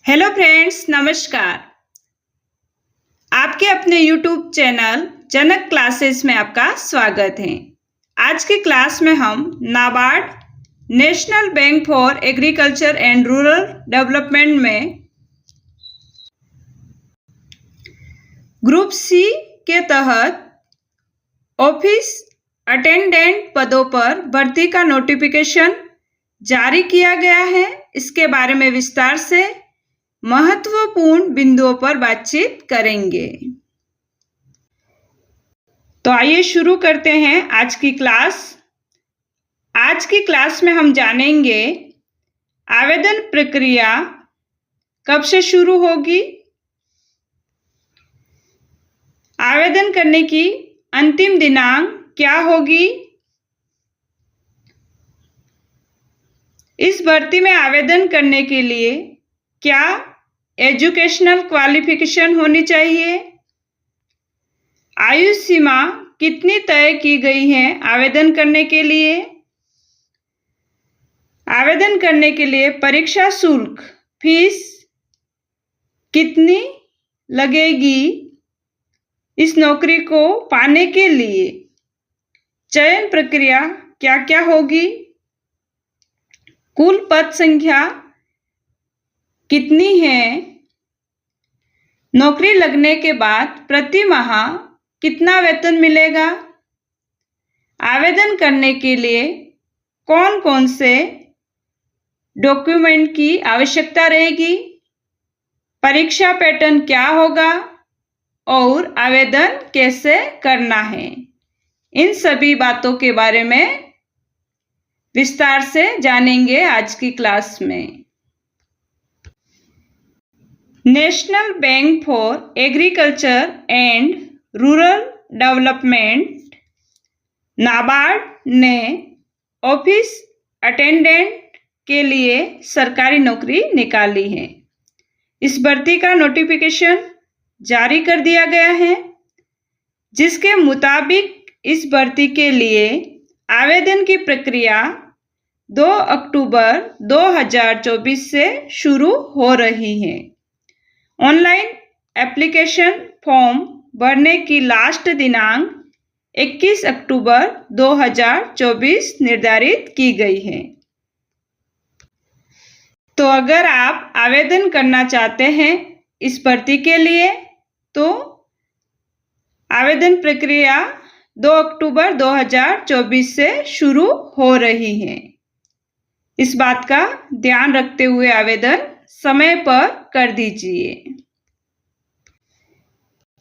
Hello friends, नमस्कार। आपके अपने यूट्यूब चैनल जनक क्लासेस में आपका स्वागत है। आज की क्लास में हम NABARD national bank for agriculture and rural development में ग्रुप सी के तहत ऑफिस अटेंडेंट पदों पर भर्ती का नोटिफिकेशन जारी किया गया है। इसके बारे में विस्तार से महत्वपूर्ण बिंदुओं पर बातचीत करेंगे। तो आइए शुरू करते हैं आज की क्लास। आज की क्लास में हम जानेंगे आवेदन प्रक्रिया कब से शुरू होगी, आवेदन करने की अंतिम दिनांक क्या होगी, इस भर्ती में आवेदन करने के लिए क्या एजुकेशनल क्वालिफिकेशन होनी चाहिए, आयु सीमा कितनी तय की गई है आवेदन करने के लिए, आवेदन करने के लिए परीक्षा शुल्क फीस कितनी लगेगी, इस नौकरी को पाने के लिए चयन प्रक्रिया क्या क्या होगी, कुल पद संख्या कितनी है, नौकरी लगने के बाद प्रति माह कितना वेतन मिलेगा, आवेदन करने के लिए कौन कौन से डॉक्यूमेंट की आवश्यकता रहेगी, परीक्षा पैटर्न क्या होगा और आवेदन कैसे करना है, इन सभी बातों के बारे में विस्तार से जानेंगे आज की क्लास में। National bank for agriculture and rural development NABARD ने ऑफिस अटेंडेंट के लिए सरकारी नौकरी निकाली है। इस भर्ती का नोटिफिकेशन जारी कर दिया गया है, जिसके मुताबिक इस भर्ती के लिए आवेदन की प्रक्रिया 2 अक्टूबर 2024 से शुरू हो रही है। ऑनलाइन एप्लीकेशन फॉर्म भरने की लास्ट दिनांक 21 अक्टूबर 2024 निर्धारित की गई है। तो अगर आप आवेदन करना चाहते हैं इस भर्ती के लिए, तो आवेदन प्रक्रिया 2 अक्टूबर 2024 से शुरू हो रही है। इस बात का ध्यान रखते हुए आवेदन समय पर कर दीजिए।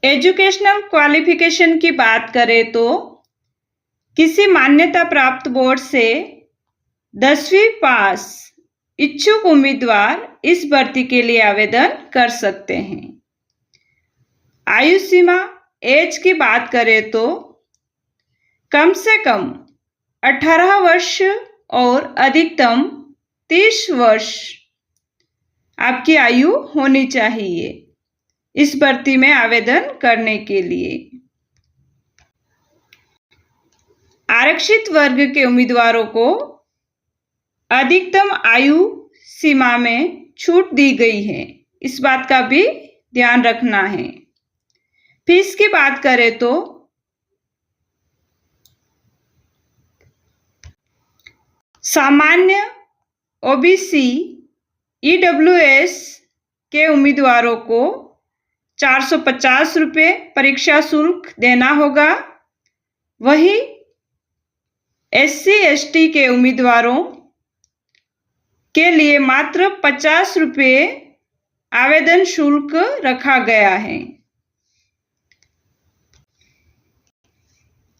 एजुकेशनल क्वालिफिकेशन की बात करें तो किसी मान्यता प्राप्त बोर्ड से 10वीं पास इच्छुक उम्मीदवार इस भर्ती के लिए आवेदन कर सकते हैं। आयु सीमा एज की बात करें तो कम से कम 18 वर्ष और अधिकतम 30 वर्ष आपकी आयु होनी चाहिए इस भर्ती में आवेदन करने के लिए। आरक्षित वर्ग के उम्मीदवारों को अधिकतम आयु सीमा में छूट दी गई है, इस बात का भी ध्यान रखना है। फीस की बात करें तो सामान्य ओबीसी ईडब्ल्यूएस के उम्मीदवारों को 450 रुपये परीक्षा शुल्क देना होगा। वही एससी एसटी के उम्मीदवारों के लिए मात्र 50 रुपये आवेदन शुल्क रखा गया है।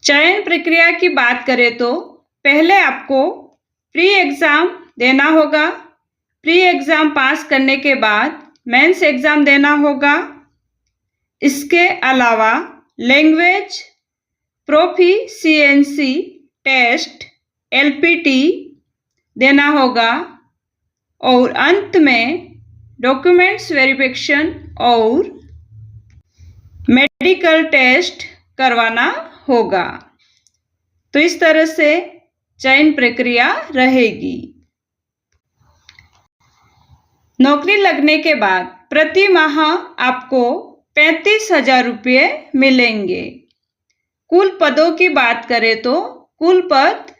चयन प्रक्रिया की बात करें तो पहले आपको प्री एग्ज़ाम देना होगा। प्री एग्ज़ाम पास करने के बाद मेंस एग्ज़ाम देना होगा। इसके अलावा लैंग्वेज प्रोफिशिएंसी टेस्ट एलपीटी देना होगा और अंत में डॉक्यूमेंट्स वेरिफिकेशन और मेडिकल टेस्ट करवाना होगा। तो इस तरह से चयन प्रक्रिया रहेगी। नौकरी लगने के बाद प्रति माह आपको 35,000 रुपये मिलेंगे। कुल पदों की बात करें तो कुल पद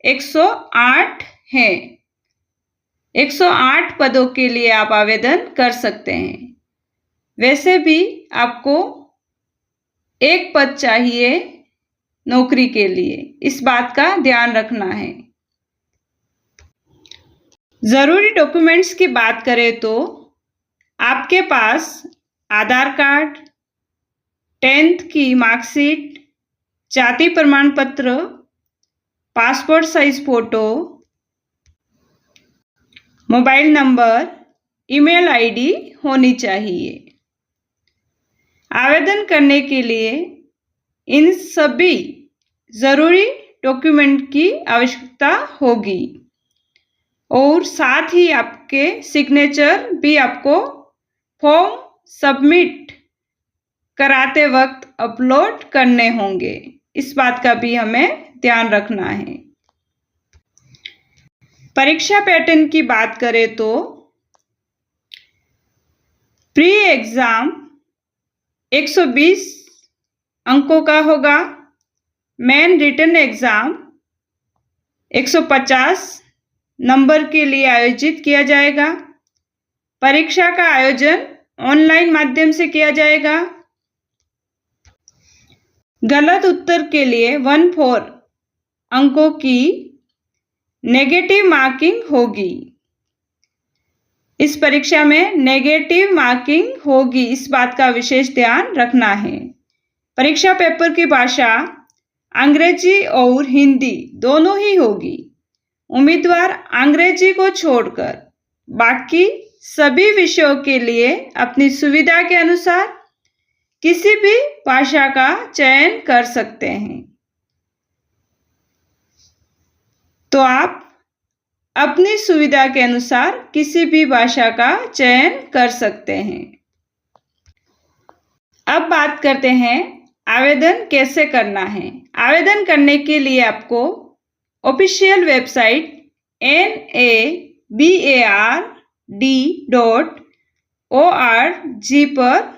108 हैं। 108 पदों के लिए आप आवेदन कर सकते हैं। वैसे भी आपको एक पद चाहिए नौकरी के लिए, इस बात का ध्यान रखना है। ज़रूरी डॉक्यूमेंट्स की बात करें तो आपके पास आधार कार्ड, 10th की मार्कशीट, जाति प्रमाण पत्र, passport size photo, mobile number, email ID होनी चाहिए। आवेदन करने के लिए इन सभी ज़रूरी डॉक्यूमेंट की आवश्यकता होगी और साथ ही आपके सिग्नेचर भी आपको फॉर्म सबमिट कराते वक्त अपलोड करने होंगे। इस बात का भी हमें ध्यान रखना है। परीक्षा पैटर्न की बात करें तो प्री एग्ज़ाम 120 अंकों का होगा। मेन रिटन एग्ज़ाम 150 नंबर के लिए आयोजित किया जाएगा। परीक्षा का आयोजन ऑनलाइन माध्यम से किया जाएगा। गलत उत्तर के लिए 1/4 अंकों की नेगेटिव मार्किंग होगी। इस परीक्षा में नेगेटिव मार्किंग होगी, इस बात का विशेष ध्यान रखना है। परीक्षा पेपर की भाषा अंग्रेजी और हिंदी दोनों ही होगी। उम्मीदवार अंग्रेजी को छोड़कर बाकी सभी विषयों के लिए अपनी सुविधा के अनुसार किसी भी भाषा का चयन कर सकते हैं। तो आप अपनी सुविधा के अनुसार किसी भी भाषा का चयन कर सकते हैं। अब बात करते हैं आवेदन कैसे करना है। आवेदन करने के लिए आपको ऑफिशियल वेबसाइट NABARD.org पर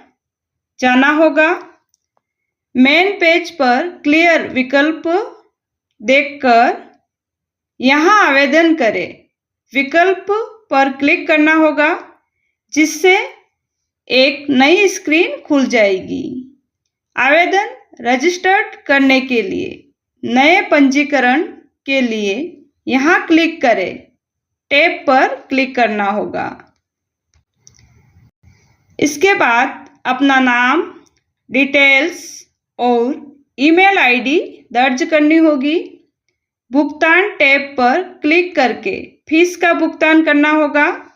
जाना होगा। मेन पेज पर क्लियर विकल्प देखकर यहाँ आवेदन करें विकल्प पर क्लिक करना होगा, जिससे एक नई स्क्रीन खुल जाएगी। आवेदन रजिस्टर्ड करने के लिए नए पंजीकरण के लिए यहाँ क्लिक करें, टैब पर क्लिक करना होगा। इसके बाद अपना नाम, डिटेल्स और ईमेल आईडी दर्ज करनी होगी। भुगतान टैब पर क्लिक करके फीस का भुगतान करना होगा।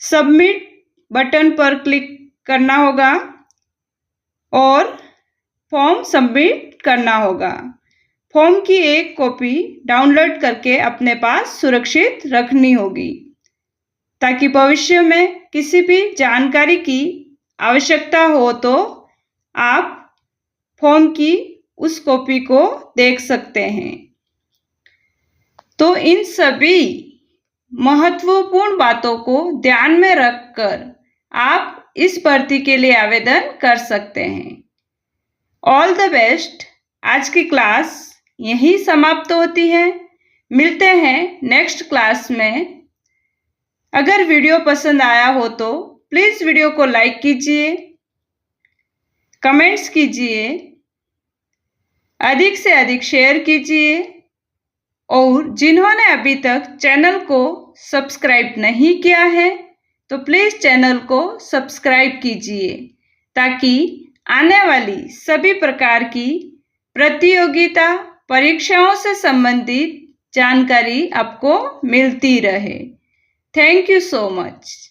सबमिट बटन पर क्लिक करना होगा और फॉर्म सबमिट करना होगा। फॉर्म की एक कॉपी डाउनलोड करके अपने पास सुरक्षित रखनी होगी, ताकि भविष्य में किसी भी जानकारी की आवश्यकता हो तो आप फॉर्म की उस कॉपी को देख सकते हैं। तो इन सभी महत्वपूर्ण बातों को ध्यान में रखकर आप इस भर्ती के लिए आवेदन कर सकते हैं। All the best. आज की क्लास यहीं समाप्त होती है। मिलते हैं नेक्स्ट क्लास में। अगर वीडियो पसंद आया हो तो प्लीज़ वीडियो को लाइक कीजिए, कमेंट्स कीजिए, अधिक से अधिक शेयर कीजिए और जिन्होंने अभी तक चैनल को सब्सक्राइब नहीं किया है तो प्लीज़ चैनल को सब्सक्राइब कीजिए, ताकि आने वाली सभी प्रकार की प्रतियोगिता परीक्षाओं से संबंधित जानकारी आपको मिलती रहे। Thank you so much.